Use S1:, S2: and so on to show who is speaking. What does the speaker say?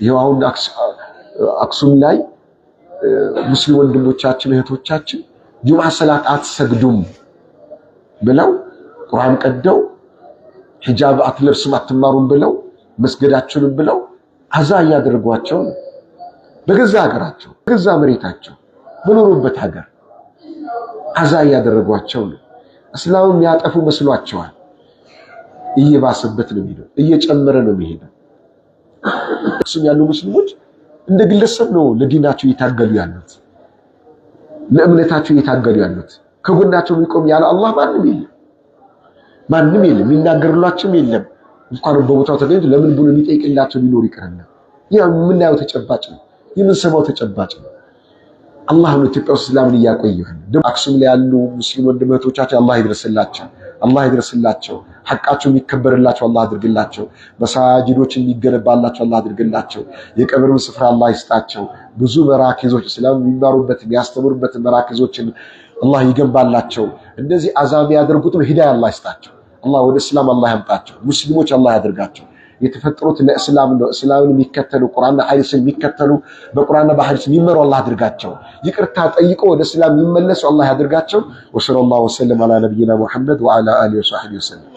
S1: ይሄው አሁን አክሱም ላይ ሙስሊም ወንድሞቻችን እህቶቻችን ጁምዓ ሰላት አትሰግዱም ብለው ቁርአን ቀደው ሂጃብ አትለብስም አትማሩም ብለው መስገዳችሁን ብለው አዛ ያደርጓቸው በገዛ ሀገራቸው በገዛ መሬታቸው በኖሩበት ሀገር አዛ ያደረጓቸው ነው። እስላምን ያጠፉ መስሏቸዋል። እየባሰበት ነው የሚሄደው፣ እየጨመረ ነው የሚሄደው። እሱም ያሉ ሙስሊሞች እንደ ግለሰብ ነው ለዲናቸው እየታገሉ ያሉት፣ ለእምነታቸው እየታገሉ ያሉት። ከጎናቸው የሚቆም ያለ አላህ ማንም የለም፣ የሚናገርላቸውም የለም። እንኳን በቦታው ተገኝቶ ለምን ብሎ የሚጠይቅላቸው ሊኖር ይቀርና ያ የምናየው ተጨባጭ ነው፣ የምንሰማው ተጨባጭ ነው። አላህ ነው ኢትዮጵያ ውስጥ እስላምን እያቆየው። አክሱም ላይ ያሉ ሙስሊም ወንድሞቻችን አላህ ይድረስላቸው፣ ሐቃቸው የሚከበርላቸው አላህ አድርግላቸው፣ መሳጅዶች የሚገነባላቸው አላህ አድርግላቸው፣ የቀብርን ስፍራ አላህ ይስጣቸው። ብዙ መራኪዞች እስላም የሚማሩበት የሚያስተምሩበት መራኪዞችን አላህ ይገንባላቸው። እንደዚህ አዛም ያደርጉትም ሂዳያ አላህ ይስጣቸው። አላህ ወደ እስላም አላህ ያምጣቸው። ሙስሊሞች አላህ ያደርጋቸው። የተፈጠሩት ለእስላም ነው። እስላምን የሚከተሉ ቁርአንና ሐዲስን የሚከተሉ በቁርአንና በሐዲስ የሚመሩ አላህ ያድርጋቸው። ይቅርታ ጠይቆ ወደ እስላም የሚመለሱ አላህ ያድርጋቸው። ወሰለላሁ ዐላ ነብይና ሙሐመድ ወዐላ አሊሂ ወሰህቢሂ ወሰለም።